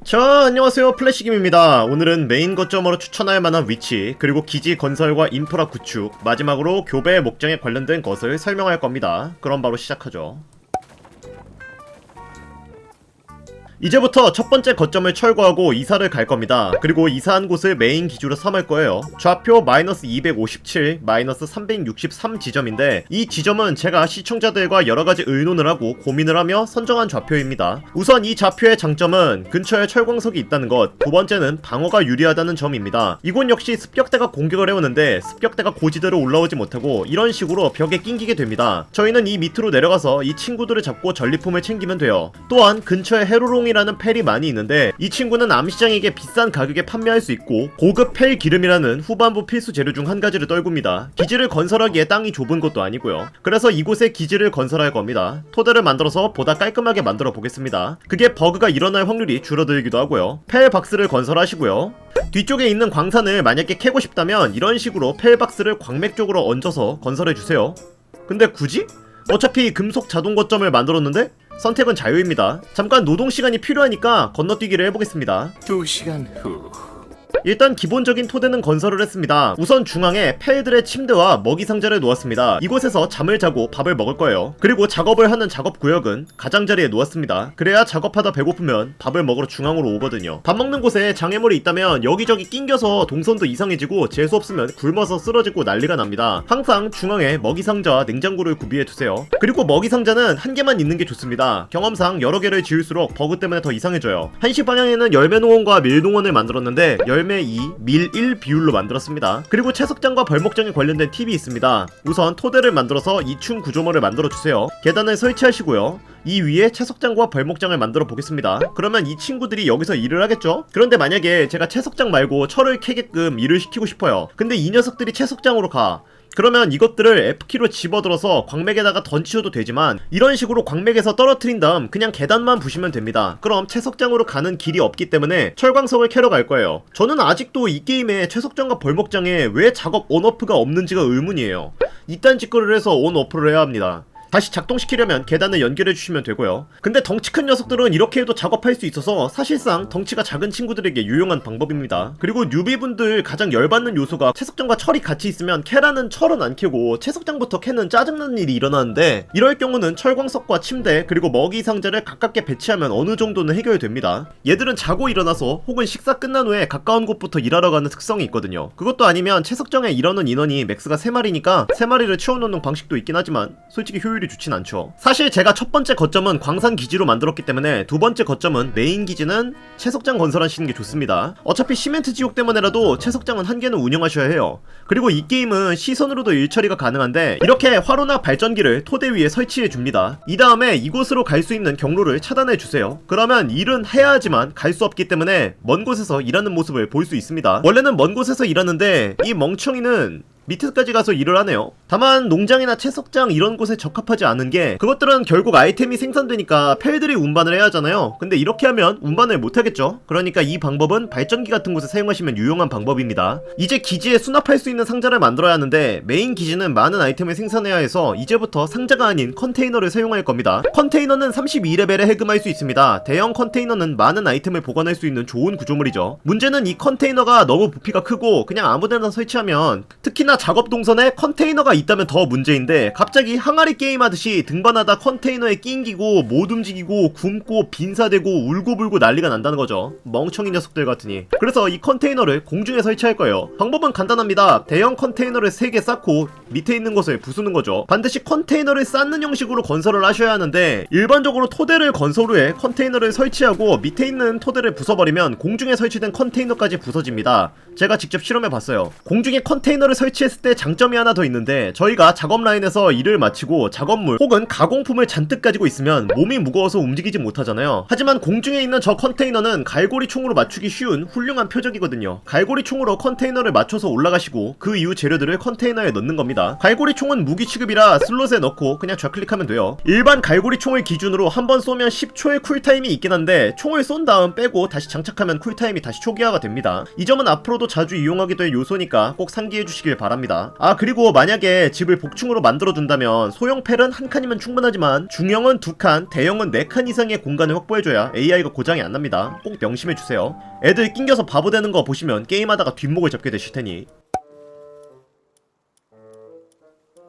자, 안녕하세요. 플래시김입니다. 오늘은 메인 거점으로 추천할 만한 위치, 그리고 기지 건설과 인프라 구축, 마지막으로 교배 목장에 관련된 것을 설명할 겁니다. 그럼 바로 시작하죠. 이제부터 첫 번째 거점을 철거하고 이사를 갈 겁니다. 그리고 이사한 곳을 메인 기지로 삼을 거예요. 좌표 마이너스 257, 마이너스 363 지점인데 이 지점은 제가 시청자들과 여러가지 의논을 하고 고민을 하며 선정한 좌표입니다. 우선 이 좌표의 장점은 근처에 철광석이 있다는 것, 두 번째는 방어가 유리하다는 점입니다. 이곳 역시 습격대가 공격을 해오는데 습격대가 고지대로 올라오지 못하고 이런 식으로 벽에 낑기게 됩니다. 저희는 이 밑으로 내려가서 이 친구들을 잡고 전리품을 챙기면 돼요. 또한 근처에 헤로롱 이라는 펠이 많이 있는데 이 친구는 암시장에게 비싼 가격에 판매할 수 있고 고급 펠 기름이라는 후반부 필수 재료 중 한 가지를 떨굽니다. 기지를 건설하기에 땅이 좁은 것도 아니고요. 그래서 이곳에 기지를 건설할 겁니다. 토대를 만들어서 보다 깔끔하게 만들어 보겠습니다. 그게 버그가 일어날 확률이 줄어들기도 하고요. 펠 박스를 건설하시고요. 뒤쪽에 있는 광산을 만약에 캐고 싶다면 이런 식으로 펠 박스를 광맥 쪽으로 얹어서 건설해주세요. 근데 굳이? 어차피 금속 자동 거점을 만들었는데 선택은 자유입니다. 잠깐 노동시간이 필요하니까 건너뛰기를 해보겠습니다. 2시간 후. 일단 기본적인 토대는 건설을 했습니다. 우선 중앙에 펠들의 침대와 먹이 상자를 놓았습니다. 이곳에서 잠을 자고 밥을 먹을 거예요. 그리고 작업을 하는 작업 구역은 가장자리에 놓았습니다. 그래야 작업하다 배고프면 밥을 먹으러 중앙으로 오거든요. 밥 먹는 곳에 장애물이 있다면 여기저기 낑겨서 동선도 이상해지고 재수 없으면 굶어서 쓰러지고 난리가 납니다. 항상 중앙에 먹이 상자와 냉장고를 구비해 두세요. 그리고 먹이 상자는 한 개만 있는 게 좋습니다. 경험상 여러 개를 지을수록 버그 때문에 더 이상해져요. 한시 방향에는 열매 농원과 밀 농원을 만들었는데 열매 2, 밀 1 비율로 만들었습니다. 그리고 채석장과 벌목장에 관련된 팁이 있습니다. 우선 토대를 만들어서 2층 구조물을 만들어주세요. 계단을 설치하시고요. 이 위에 채석장과 벌목장을 만들어 보겠습니다. 그러면 이 친구들이 여기서 일을 하겠죠? 그런데 만약에 제가 채석장 말고 철을 캐게끔 일을 시키고 싶어요. 근데 이 녀석들이 채석장으로 가. 그러면 이것들을 F키로 집어들어서 광맥에다가 던치셔도 되지만 이런 식으로 광맥에서 떨어뜨린 다음 그냥 계단만 부시면 됩니다. 그럼 채석장으로 가는 길이 없기 때문에 철광석을 캐러 갈 거예요. 저는 아직도 이 게임에 채석장과 벌목장에 왜 작업 온오프가 없는지가 의문이에요. 이딴 짓거리를 해서 온오프를 해야 합니다. 다시 작동시키려면 계단을 연결해 주시면 되고요. 근데 덩치 큰 녀석들은 이렇게 해도 작업할 수 있어서 사실상 덩치가 작은 친구들에게 유용한 방법입니다. 그리고 뉴비분들 가장 열받는 요소가 채석장과 철이 같이 있으면 캐라는 철은 안 캐고 채석장부터 캐는 짜증나는 일이 일어나는데 이럴 경우는 철광석과 침대 그리고 먹이 상자를 가깝게 배치하면 어느 정도는 해결됩니다. 얘들은 자고 일어나서 혹은 식사 끝난 후에 가까운 곳부터 일하러 가는 특성이 있거든요. 그것도 아니면 채석장에 일하는 인원이 맥스가 3마리니까 3마리를 채워놓는 방식도 있긴 하지만 솔직히 효율이 좋진 않죠. 사실 제가 첫 번째 거점은 광산 기지로 만들었기 때문에 두 번째 거점은 메인 기지는 채석장 건설하시는 게 좋습니다. 어차피 시멘트 지옥 때문에라도 채석장은 한 개는 운영하셔야 해요. 그리고 이 게임은 시선으로도 일처리가 가능한데 이렇게 화로나 발전기를 토대 위에 설치해 줍니다. 이 다음에 이곳으로 갈 수 있는 경로를 차단해 주세요. 그러면 일은 해야 하지만 갈 수 없기 때문에 먼 곳에서 일하는 모습을 볼 수 있습니다. 원래는 먼 곳에서 일하는데 이 멍청이는 밑에까지 가서 일을 하네요. 다만 농장이나 채석장 이런 곳에 적합하지 않은 게 그것들은 결국 아이템이 생산되니까 펠들이 운반을 해야 하잖아요. 근데 이렇게 하면 운반을 못하겠죠. 그러니까 이 방법은 발전기 같은 곳에 사용하시면 유용한 방법입니다. 이제 기지에 수납할 수 있는 상자를 만들어야 하는데 메인 기지는 많은 아이템을 생산해야 해서 이제부터 상자가 아닌 컨테이너를 사용할 겁니다. 컨테이너는 32레벨에 해금할 수 있습니다. 대형 컨테이너는 많은 아이템을 보관할 수 있는 좋은 구조물이죠. 문제는 이 컨테이너가 너무 부피가 크고 그냥 아무데나 설치하면 특히나 작업 동선에 컨테이너가 있다면 더 문제인데 갑자기 항아리 게임 하듯이 등반하다 컨테이너에 낑기고 못 움직이고 굶고 빈사되고 울고불고 난리가 난다는 거죠. 멍청이 녀석들 같으니. 그래서 이 컨테이너를 공중에 설치할 거예요. 방법은 간단합니다. 대형 컨테이너를 3개 쌓고 밑에 있는 것을 부수는 거죠. 반드시 컨테이너를 쌓는 형식으로 건설을 하셔야 하는데 일반적으로 토대를 건설 후에 컨테이너를 설치하고 밑에 있는 토대를 부숴버리면 공중에 설치된 컨테이너까지 부서집니다. 제가 직접 실험해봤어요. 공중에 컨테이너를 설치했을 때 장점이 하나 더 있는데 저희가 작업 라인에서 일을 마치고 작업물 혹은 가공품을 잔뜩 가지고 있으면 몸이 무거워서 움직이지 못하잖아요. 하지만 공중에 있는 저 컨테이너는 갈고리 총으로 맞추기 쉬운 훌륭한 표적이거든요. 갈고리 총으로 컨테이너를 맞춰서 올라가시고 그 이후 재료들을 컨테이너에 넣는 겁니다. 갈고리 총은 무기 취급이라 슬롯에 넣고 그냥 좌클릭하면 돼요. 일반 갈고리 총을 기준으로 한 번 쏘면 10초의 쿨타임이 있긴 한데 총을 쏜 다음 빼고 다시 장착하면 쿨타임이 다시 초기화가 됩니다. 이 점은 앞으로도 자주 이용하게 될 요소니까 꼭 상기해 주시길 바랍니다. 합니다. 아 그리고 만약에 집을 복층으로 만들어준다면 소형 펠은 한 칸이면 충분하지만 중형은 2칸, 대형은 4칸 이상의 공간을 확보해줘야 AI가 고장이 안 납니다. 꼭 명심해주세요. 애들 낑겨서 바보 되는 거 보시면 게임하다가 뒷목을 잡게 되실 테니.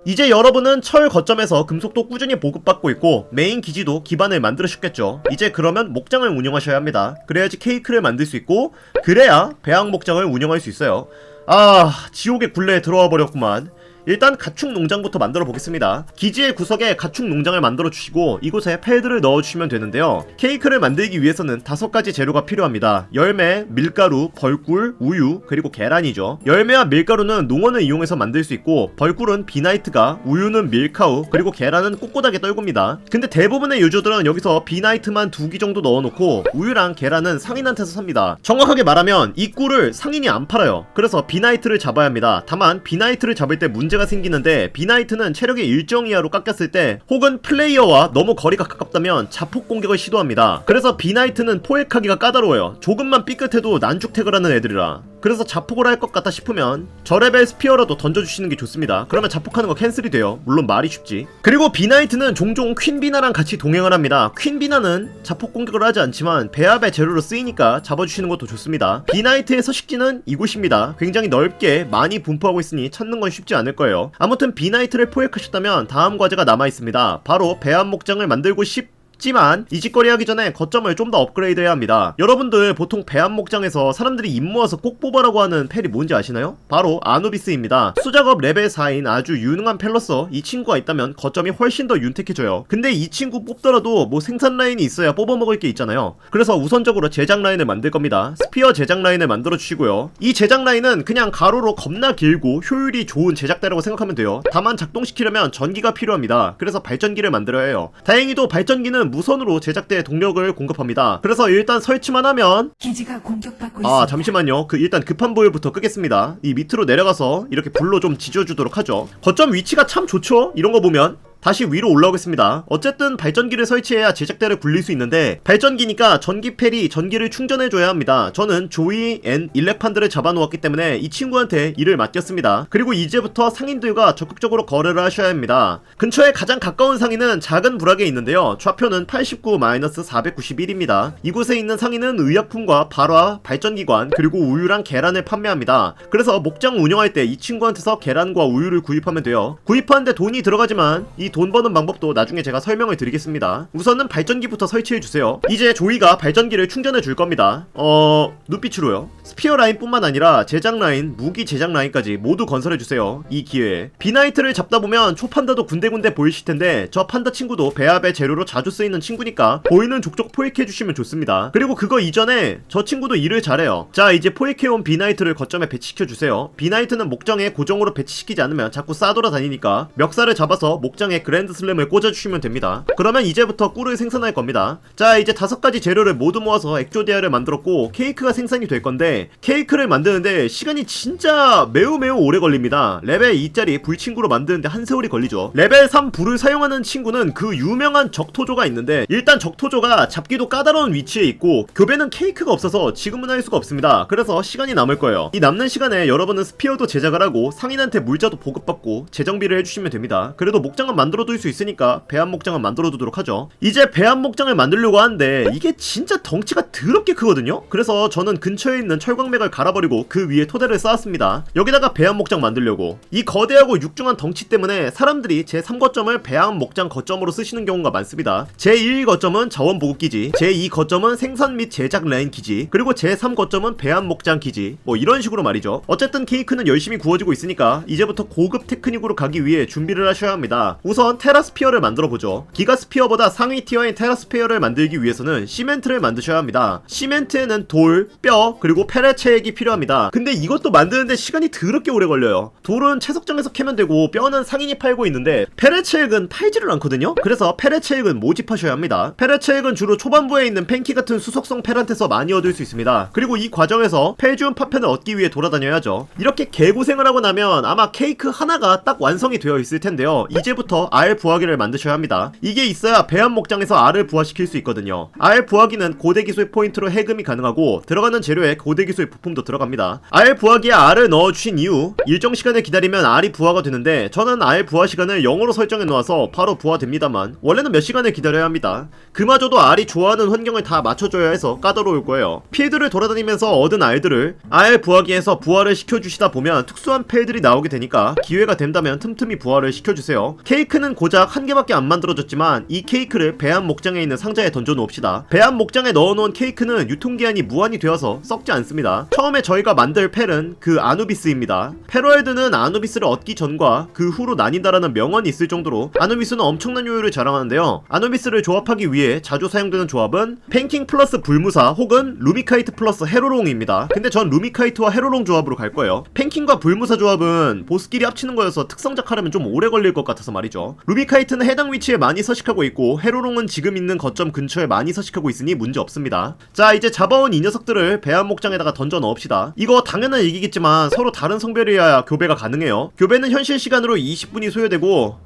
이제 여러분은 철 거점에서 금속도 꾸준히 보급받고 있고 메인 기지도 기반을 만들으셨겠죠. 이제 그러면 목장을 운영하셔야 합니다. 그래야지 케이크를 만들 수 있고 그래야 배양 목장을 운영할 수 있어요. 아 지옥의 굴레에 들어와 버렸구만. 일단 가축 농장부터 만들어 보겠습니다. 기지의 구석에 가축 농장을 만들어 주시고 이곳에 펠들을 넣어 주시면 되는데요. 케이크를 만들기 위해서는 5가지 재료가 필요합니다. 열매, 밀가루, 벌꿀, 우유, 그리고 계란이죠. 열매와 밀가루는 농원을 이용해서 만들 수 있고 벌꿀은 비나이트가, 우유는 밀카우, 그리고 계란은 꼿꼿하게 떨굽니다. 근데 대부분의 유저들은 여기서 비나이트만 2기 정도 넣어놓고 우유랑 계란은 상인한테서 삽니다. 정확하게 말하면 이 꿀을 상인이 안 팔아요. 그래서 비나이트를 잡아야 합니다. 다만 비나이트를 잡을 때 문제가 생기는데 비나이트는 체력이 일정 이하로 깎였을 때 혹은 플레이어와 너무 거리가 가깝다면 자폭 공격을 시도합니다. 그래서 비나이트는 포획하기가 까다로워요. 조금만 삐끗해도 난죽택을 하는 애들이라. 그래서 자폭을 할 것 같다 싶으면 저레벨 스피어라도 던져주시는 게 좋습니다. 그러면 자폭하는 거 캔슬이 돼요. 물론 말이 쉽지. 그리고 비나이트는 종종 퀸비나랑 같이 동행을 합니다. 퀸비나는 자폭 공격을 하지 않지만 배합의 재료로 쓰이니까 잡아주시는 것도 좋습니다. 비나이트의 서식지는 이곳입니다. 굉장히 넓게 많이 분포하고 있으니 찾는 건 쉽지 않을 거예요. 아무튼 비나이트를 포획하셨다면 다음 과제가 남아있습니다. 바로 배합 목장을 만들고 지만 이 짓거리 하기 전에 거점을 좀 더 업그레이드 해야 합니다. 여러분들 보통 배합 목장에서 사람들이 입 모아서 꼭 뽑아라고 하는 펠이 뭔지 아시나요? 바로 아누비스입니다. 수작업 레벨 4인 아주 유능한 펠로서 이 친구가 있다면 거점이 훨씬 더 윤택해져요. 근데 이 친구 뽑더라도 뭐 생산 라인이 있어야 뽑아먹을 게 있잖아요. 그래서 우선적으로 제작 라인을 만들 겁니다. 스피어 제작 라인을 만들어 주시고요. 이 제작 라인은 그냥 가로로 겁나 길고 효율이 좋은 제작대라고 생각하면 돼요. 다만 작동시키려면 전기가 필요합니다. 그래서 발전기를 만들어야 해요. 다행히도 발전기는 무선으로 제작대에 동력을 공급합니다. 그래서 일단 설치만 하면 기지가 공격받고 있습니다. 잠시만요. 일단 급한 보일부터 끄겠습니다. 이 밑으로 내려가서 이렇게 불로 좀 지져주도록 하죠. 거점 위치가 참 좋죠? 이런 거 보면 다시 위로 올라오겠습니다. 어쨌든 발전기를 설치해야 제작대를 굴릴 수 있는데 발전기니까 전기펠이 전기를 충전해줘야 합니다. 저는 조이 앤 일렉판들을 잡아놓았기 때문에 이 친구한테 일을 맡겼습니다. 그리고 이제부터 상인들과 적극적으로 거래를 하셔야 합니다. 근처에 가장 가까운 상인은 작은 부락에 있는데요. 좌표는 89-491입니다. 이곳에 있는 상인은 의약품과 발화, 발전기관, 그리고 우유랑 계란을 판매합니다. 그래서 목장 운영할 때 이 친구한테서 계란과 우유를 구입하면 돼요. 구입하는데 돈이 들어가지만 이 돈 버는 방법도 나중에 제가 설명을 드리겠습니다. 우선은 발전기부터 설치해주세요. 이제 조이가 발전기를 충전해 줄 겁니다. 눈빛으로요. 스피어 라인 뿐만 아니라 제작 라인, 무기 제작 라인까지 모두 건설해주세요. 이 기회에. 비나이트를 잡다보면 초판다도 군데군데 보이실 텐데 저 판다 친구도 배합의 재료로 자주 쓰이는 친구니까 보이는 족족 포획해주시면 좋습니다. 그리고 그거 이전에 저 친구도 일을 잘해요. 자 이제 포획해온 비나이트를 거점에 배치시켜주세요. 비나이트는 목장에 고정으로 배치시키지 않으면 자꾸 싸돌아다니니까 멱살을 잡아서 목장에 그랜드 슬램을 꽂아주시면 됩니다. 그러면 이제부터 꿀을 생산할 겁니다. 자 이제 5가지 재료를 모두 모아서 엑조디아를 만들었고 케이크가 생산이 될 건데 케이크를 만드는데 시간이 진짜 매우 오래 걸립니다. 레벨 2짜리 불 친구로 만드는데 한 세월이 걸리죠. 레벨 3 불을 사용하는 친구는 그 유명한 적토조가 있는데 일단 적토조가 잡기도 까다로운 위치에 있고 교배는 케이크가 없어서 지금은 할 수가 없습니다. 그래서 시간이 남을 거예요. 이 남는 시간에 여러분은 스피어도 제작을 하고 상인한테 물자도 보급받고 재정비를 해주시면 됩니다. 그래도 목장은 만들어둘 수 있으니까 배합 목장은 만들어두도록 하죠. 이제 배합 목장을 만들려고 하는데 이게 진짜 덩치가 더럽게 크거든요. 그래서 저는 근처에 있는 철광맥을 갈아버리고 그 위에 토대를 쌓았습니다. 여기다가 배합 목장 만들려고. 이 거대하고 육중한 덩치 때문에 사람들이 제3거점을 배합 목장 거점으로 쓰시는 경우가 많습니다. 제1거점은 자원보급기지, 제2거점은 생산 및 제작 라인 기지, 그리고 제3거점은 배합 목장 기지, 뭐 이런 식으로 말이죠. 어쨌든 케이크는 열심히 구워지고 있으니까 이제부터 고급 테크닉으로 가기 위해 준비를 하셔야 합니다. 우선 테라스피어를 만들어보죠. 기가스피어보다 상위 티어인 테라스피어를 만들기 위해서는 시멘트를 만드셔야 합니다. 시멘트에는 돌, 뼈, 그리고 페레체액이 필요합니다. 근데 이것도 만드는데 시간이 더럽게 오래 걸려요. 돌은 채석장에서 캐면 되고 뼈는 상인이 팔고 있는데 페레체액은 팔지를 않거든요. 그래서 페레체액은 모집하셔야 합니다. 페레체액은 주로 초반부에 있는 펜키 같은 수속성 펠한테서 많이 얻을 수 있습니다. 그리고 이 과정에서 펠지움 파편을 얻기 위해 돌아다녀야죠. 이렇게 개고생을 하고 나면 아마 케이크 하나가 딱 완성이 되어 있을 텐데요. 이제부터 알 부화기를 만드셔야 합니다. 이게 있어야 배합 목장에서 알을 부화시킬 수 있거든요. 알 부화기는 고대 기술 포인트로 해금이 가능하고 들어가는 재료에 고대 기술 부품도 들어갑니다. 알 부화기에 알을 넣어주신 이후 일정 시간을 기다리면 알이 부화가 되는데 저는 알 부화 시간을 0으로 설정해 놓아서 바로 부화됩니다만 원래는 몇 시간을 기다려야 합니다. 그마저도 알이 좋아하는 환경을 다 맞춰줘야 해서 까다로울 거예요. 필드를 돌아다니면서 얻은 알들을 알 부화기에서 부화를 시켜주시다 보면 특수한 펠들이 나오게 되니까 기회가 된다면 틈틈이 부화를 시켜주세요. 케이크는 고작 한 개밖에 안 만들어졌지만 이 케이크를 배합 목장에 있는 상자에 던져 놓읍시다. 배합 목장에 넣어놓은 케이크는 유통기한이 무한이 되어서 썩지 않습니다. 처음에 저희가 만들 펠은 그 아누비스입니다. 페로엘드는 아누비스를 얻기 전과 그 후로 나뉜다라는 명언이 있을 정도로 아누비스는 엄청난 효율을 자랑하는데요. 아누비스를 조합하기 위해 자주 사용되는 조합은 팽킹 플러스 불무사 혹은 루미카이트 플러스 헤로롱입니다. 근데 전 루미카이트와 헤로롱 조합으로 갈 거예요. 팽킹과 불무사 조합은 보스끼리 합치는 거여서 특성작 하려면 좀 오래 걸릴 것 같아서 말이죠. 루미카이트는 해당 위치에 많이 서식하고 있고 헤로롱은 지금 있는 거점 근처에 많이 서식하고 있으니 문제 없습니다. 자, 이제 잡아온 이 녀석들을 배합 목장에다가 던져 넣읍시다. 이거 당연한 얘기겠지만 서로 다른 성별이어야 교배가 가능해요. 교배는 현실 시간으로 20분이 소요되고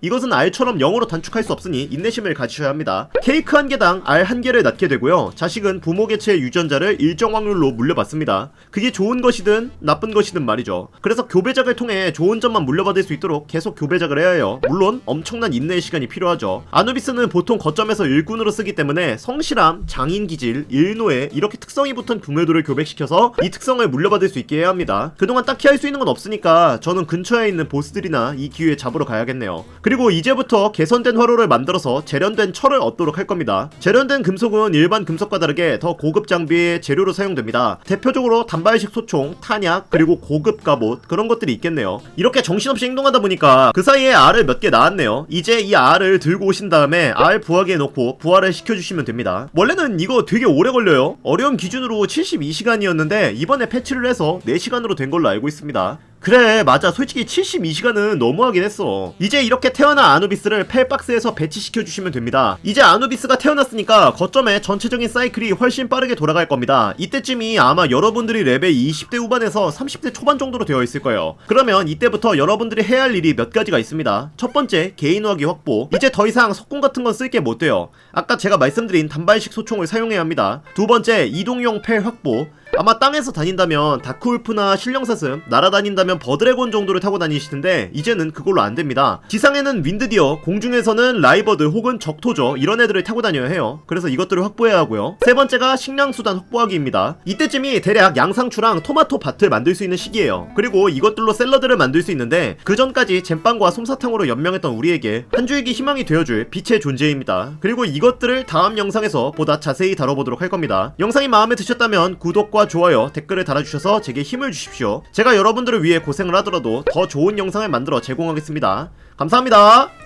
이것은 알처럼 0으로 단축할 수 없으니 인내심을 가지셔야 합니다. 케이크 한 개당 알 한 개를 낳게 되고요. 자식은 부모 개체의 유전자를 일정 확률로 물려받습니다. 그게 좋은 것이든 나쁜 것이든 말이죠. 그래서 교배작을 통해 좋은 점만 물려받을 수 있도록 계속 교배작을 해야 해요. 물론 엄청난 인내의 시간이 필요하죠. 아누비스는 보통 거점에서 일꾼으로 쓰기 때문에 성실함, 장인기질, 일노예 이렇게 특성이 붙은 구매도를 교배시켜서 이 특성을 물려받을 수 있게 해야 합니다. 그동안 딱히 할 수 있는 건 없으니까 저는 근처에 있는 보스들이나 이 기회에 잡으러 가야겠네요. 그리고 이제부터 개선된 화로를 만들어서 재련된 철을 얻도록 할 겁니다. 재련된 금속은 일반 금속과 다르게 더 고급 장비의 재료로 사용됩니다. 대표적으로 단발식 소총, 탄약, 그리고 고급 갑옷 그런 것들이 있겠네요. 이렇게 정신없이 행동하다 보니까 그 사이에 알을 몇 개 낳았네요. 이제 이 알을 들고 오신 다음에 알 부화기에 넣고 부화를 시켜주시면 됩니다. 원래는 이거 되게 오래 걸려요. 어려움 기준으로 72시간이었는데 이번에 패치를 해서 4시간으로 된 걸로 알고 있습니다. 그래, 맞아. 솔직히 72시간은 너무하긴 했어. 이제 이렇게 태어난 아누비스를 펠박스에서 배치시켜주시면 됩니다. 이제 아누비스가 태어났으니까 거점에 전체적인 사이클이 훨씬 빠르게 돌아갈 겁니다. 이때쯤이 아마 여러분들이 레벨 20대 후반에서 30대 초반 정도로 되어 있을 거예요. 그러면 이때부터 여러분들이 해야 할 일이 몇 가지가 있습니다. 첫 번째, 개인화기 확보. 이제 더 이상 석궁 같은 건 쓸 게 못 돼요. 아까 제가 말씀드린 단발식 소총을 사용해야 합니다. 두 번째, 이동용 펠 확보. 아마 땅에서 다닌다면 다크울프나 신령사슴, 날아다닌다면 버드래곤 정도를 타고 다니시는데 이제는 그걸로 안됩니다. 지상에는 윈드디어, 공중에서는 라이버드 혹은 적토저 이런 애들을 타고 다녀야 해요. 그래서 이것들을 확보해야 하고요. 세 번째가 식량수단 확보하기입니다. 이때쯤이 대략 양상추랑 토마토 밭을 만들 수 있는 시기예요. 그리고 이것들로 샐러드를 만들 수 있는데 그 전까지 잼빵과 솜사탕으로 연명했던 우리에게 한 줄기 희망이 되어줄 빛의 존재입니다. 그리고 이것들을 다음 영상에서 보다 자세히 다뤄보도록 할 겁니다. 영상이 마음에 드셨다면 구독과 좋아요, 댓글을 달아주셔서 제게 힘을 주십시오. 제가 여러분들을 위해 고생을 하더라도 더 좋은 영상을 만들어 제공하겠습니다. 감사합니다.